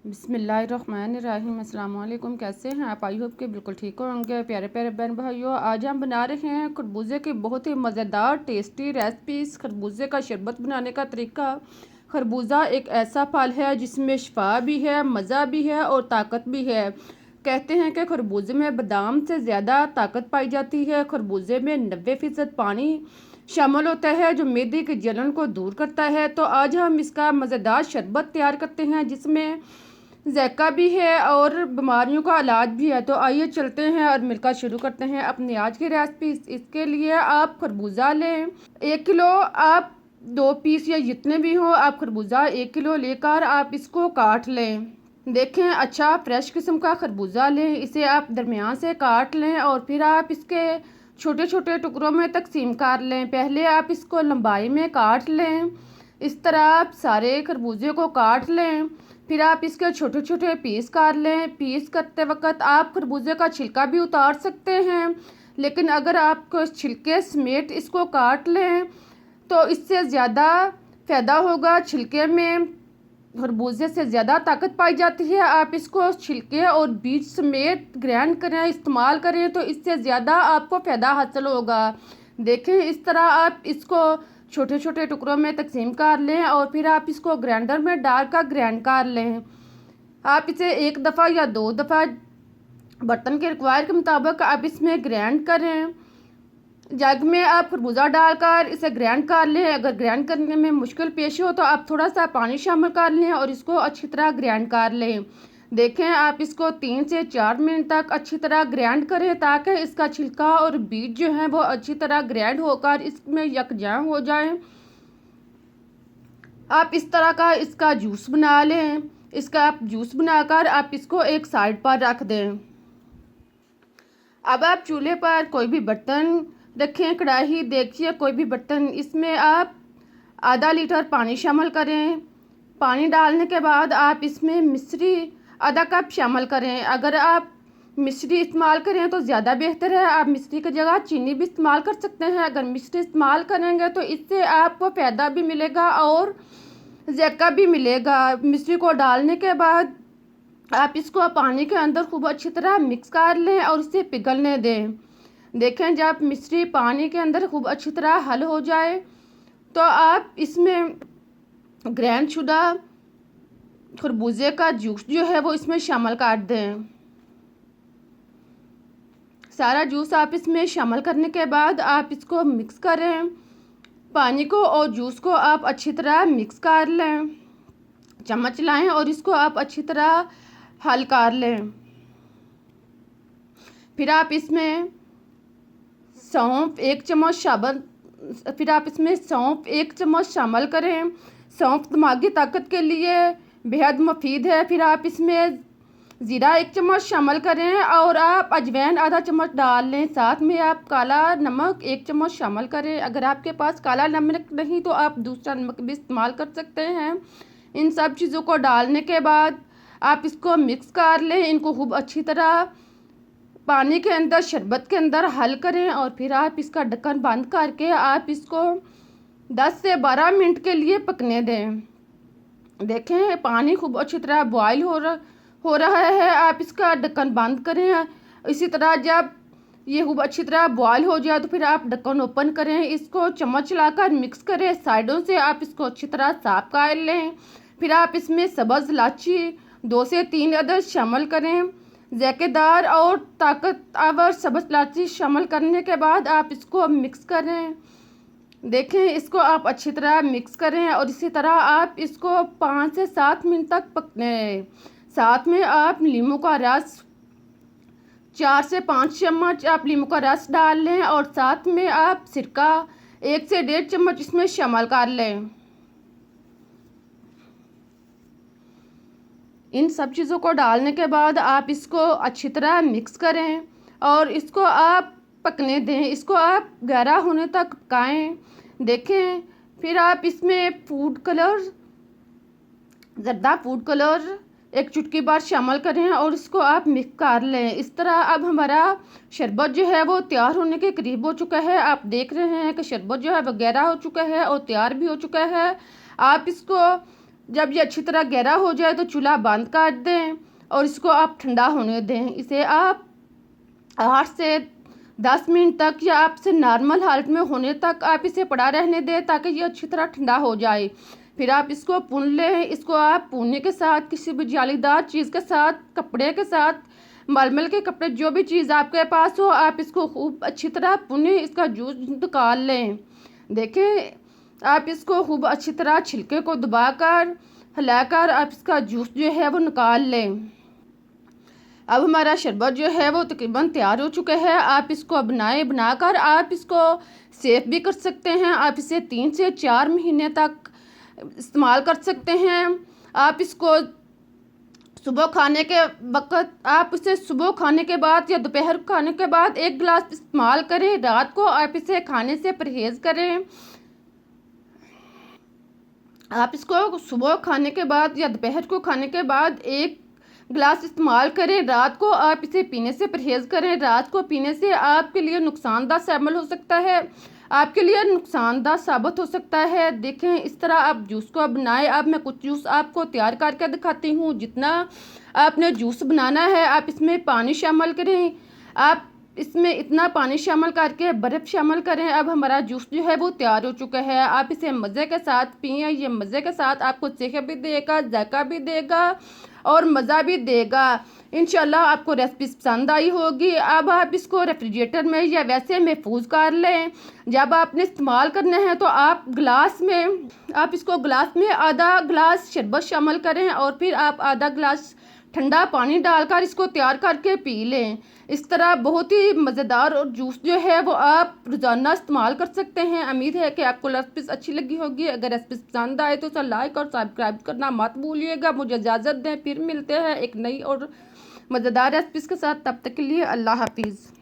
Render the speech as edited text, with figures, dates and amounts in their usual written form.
बिस्मिल्लाहिर्रहमानिर्रहीम। अस्सलाम वालेकुम। कैसे हैं आप? आई होप के बिल्कुल ठीक होंगे। प्यारे प्यारे बहन भाइयों, आज हम बना रहे हैं खरबूजे की बहुत ही मज़ेदार टेस्टी रेसिपीज़। खरबूजे का शरबत बनाने का तरीका। खरबूजा एक ऐसा फल है जिसमें शिफा भी है, मज़ा भी है और ताकत भी है। कहते हैं कि खरबूजे में बादाम से ज़्यादा ताकत पाई जाती है। खरबूजे में 90% पानी शामिल होता है जो मैदे की जलन को दूर करता है। तो आज हम इसका मज़ेदार शरबत तैयार करते हैं जिसमें ज़ायका भी है और बीमारियों का इलाज भी है। तो आइए चलते हैं और मिलकर शुरू करते हैं अपनी आज की रेसिपी। इसके लिए आप खरबूजा लें 1 किलो। आप 2 पीस या जितने भी हो आप खरबूजा 1 किलो लेकर आप इसको काट लें। देखें अच्छा फ्रेश किस्म का खरबूजा लें, इसे आप दरमियान से काट लें और फिर आप इसके छोटे छोटे टुकड़ों में तकसीम कर लें। पहले आप इसको लंबाई में काट लें। इस तरह आप सारे खरबूजे को काट लें। फिर आप इसके छोटे छोटे पीस कर लें। पीस करते वक्त आप खरबूजे का छिलका भी उतार सकते हैं, लेकिन अगर आप छिलके समेत इसको काट लें तो इससे ज़्यादा फ़ायदा होगा। छिलके में खरबूजे से ज़्यादा ताकत पाई जाती है। आप इसको छिलके और बीज समेत ग्राइंड करें, इस्तेमाल करें तो इससे ज़्यादा आपको फ़ायदा हासिल होगा। देखें इस तरह आप इसको छोटे छोटे टुकड़ों में तकसीम कर लें और फिर आप इसको ग्राइंडर में डालकर ग्राइंड कर लें। आप इसे 1 दफ़ा या 2 दफ़ा बर्तन के रिक्वायर के मुताबिक आप इसमें ग्राइंड करें। जग में आप खरबूजा डालकर इसे ग्राइंड कर लें। अगर ग्राइंड करने में मुश्किल पेश हो तो आप थोड़ा सा पानी शामिल कर लें और इसको अच्छी तरह ग्राइंड कर लें। देखें आप इसको 3 से 4 मिनट तक अच्छी तरह ग्राइंड करें ताकि इसका छिलका और बीज जो है वो अच्छी तरह ग्राइंड होकर इसमें यकजा हो जाए। आप इस तरह का इसका जूस बना लें। इसका आप जूस बनाकर आप इसको एक साइड पर रख दें। अब आप चूल्हे पर कोई भी बर्तन रखें, कढ़ाई देखिए कोई भी बर्तन, इसमें आप आधा लीटर पानी शामिल करें। पानी डालने के बाद आप इसमें मिश्री आधा कप शामिल करें। अगर आप मिश्री इस्तेमाल करें तो ज़्यादा बेहतर है। आप मिश्री की जगह चीनी भी इस्तेमाल कर सकते हैं। अगर मिश्री इस्तेमाल करेंगे तो इससे आपको फ़ायदा भी मिलेगा और ज़ायका भी मिलेगा। मिश्री को डालने के बाद आप इसको पानी के अंदर खूब अच्छी तरह मिक्स कर लें और इसे पिघलने दें। देखें जब मिश्री पानी के अंदर खूब अच्छी तरह हल हो जाए तो आप इसमें ग्राइंड शुदा खरबूजे का जूस जो है वो इसमें शामिल कर दें। सारा जूस आप इसमें शामिल करने के बाद आप इसको मिक्स करें। पानी को और जूस को आप अच्छी तरह मिक्स कर लें। चम्मच लाएं और इसको आप अच्छी तरह हल कर लें। फिर आप इसमें सौंफ 1 चम्मच शामिल करें। सौंफ दिमागी ताकत के लिए बेहद मुफीद है। फिर आप इसमें ज़ीरा 1 चम्मच शामिल करें और आप अजवाइन आधा चम्मच डाल लें। साथ में आप काला नमक 1 चम्मच शामिल करें। अगर आपके पास काला नमक नहीं तो आप दूसरा नमक भी इस्तेमाल कर सकते हैं। इन सब चीज़ों को डालने के बाद आप इसको मिक्स कर लें। इनको खूब अच्छी तरह पानी के अंदर शरबत के अंदर हल करें और फिर आप इसका ढक्कन बंद करके आप इसको 10 से 12 मिनट के लिए पकने दें। देखें पानी खूब अच्छी तरह बॉयल हो रहा है। आप इसका ढक्कन बंद करें। इसी तरह जब ये खूब अच्छी तरह बॉयल हो जाए तो फिर आप ढक्कन ओपन करें। इसको चम्मच चलाकर मिक्स करें। साइडों से आप इसको अच्छी तरह साफ कर लें। फिर आप इसमें सब्ज़ इलायची 2 से 3 अदद शामिल करें। ज़ायकेदार और ताकतवर सब्ज़ इलायची शामिल करने के बाद आप इसको मिक्स करें। देखें इसको आप अच्छी तरह मिक्स करें और इसी तरह आप इसको 5 से 7 मिनट तक पकने। साथ में आप नींबू का रस 4 से 5 चम्मच आप नींबू का रस डाल लें और साथ में आप सिरका 1 से 1.5 चम्मच इसमें शामिल कर लें। इन सब चीज़ों को डालने के बाद आप इसको अच्छी तरह मिक्स करें और इसको आप पकने दें। इसको आप गाढ़ा होने तक पकाएं। देखें फिर आप इसमें ज़र्दा फूड कलर 1 चुटकी भर शामिल करें और इसको आप मिक्स कर लें। इस तरह अब हमारा शरबत जो है वो तैयार होने के करीब हो चुका है। आप देख रहे हैं कि शरबत जो है वो गाढ़ा हो चुका है और तैयार भी हो चुका है। आप इसको जब ये अच्छी तरह गहरा हो जाए तो चूल्हा बंद कर दें और इसको आप ठंडा होने दें। इसे आप 8 से 10 मिनट तक या आपसे नॉर्मल हालत में होने तक आप इसे पड़ा रहने दें ताकि ये अच्छी तरह ठंडा हो जाए। फिर आप इसको भून लें। इसको आप भूनने के साथ किसी भी जालीदार चीज़ के साथ, कपड़े के साथ, मलमल के कपड़े, जो भी चीज़ आपके पास हो, आप इसको खूब अच्छी तरह भुनें। इसका जूस निकाल लें। देखें, आप इसको खूब अच्छी तरह छिलके को दबाकर हिलाकर आप इसका जूस जो है वो निकाल लें। अब हमारा शरबत जो है वो तकरीबन तैयार हो चुका है। आप इसको बनाकर आप इसको सेव भी कर सकते हैं। आप इसे 3 से 4 महीने तक इस्तेमाल कर सकते हैं। आप इसको सुबह खाने के वक़्त, आप इसे सुबह खाने के बाद या दोपहर खाने के बाद 1 गिलास इस्तेमाल करें। रात को आप इसे खाने से परहेज़ करें। आप इसको सुबह खाने के बाद या दोपहर को खाने के बाद 1 गिलास इस्तेमाल करें। रात को आप इसे पीने से परहेज़ करें। रात को पीने से आपके लिए नुकसानदायक शामिल हो सकता है, आपके लिए नुकसानदायक साबित हो सकता है। देखें, इस तरह आप जूस को बनाएं। अब मैं कुछ जूस आपको तैयार करके दिखाती हूँ। जितना आपने जूस बनाना है आप इसमें पानी शामिल करें। आप इसमें इतना पानी शामिल करके बर्फ़ शामिल करें। अब हमारा जूस जो है वो तैयार हो चुका है। आप इसे मज़े के साथ पिएं। ये मज़े के साथ आपको सेहत भी देगा, जायका भी देगा और मज़ा भी देगा। इंशाल्लाह आपको रेसिपी पसंद आई होगी। अब आप इसको रेफ्रिजरेटर में या वैसे महफूज कर लें। जब आपने इस्तेमाल करना है तो आप इसको गिलास में आधा गिलास शरबत शामिल करें और फिर आप आधा गिलास ठंडा पानी डालकर इसको तैयार करके पी लें। इस तरह बहुत ही मज़ेदार और जूस जो है वो आप रोज़ाना इस्तेमाल कर सकते हैं। उम्मीद है कि आपको रेसिपी अच्छी लगी होगी। अगर रेसिपी पसंद आए तो उसे लाइक और सब्सक्राइब करना मत भूलिएगा। मुझे इजाज़त दें, फिर मिलते हैं एक नई और मज़ेदार रेसिपी के साथ। तब तक के लिए अल्लाह हाफिज़।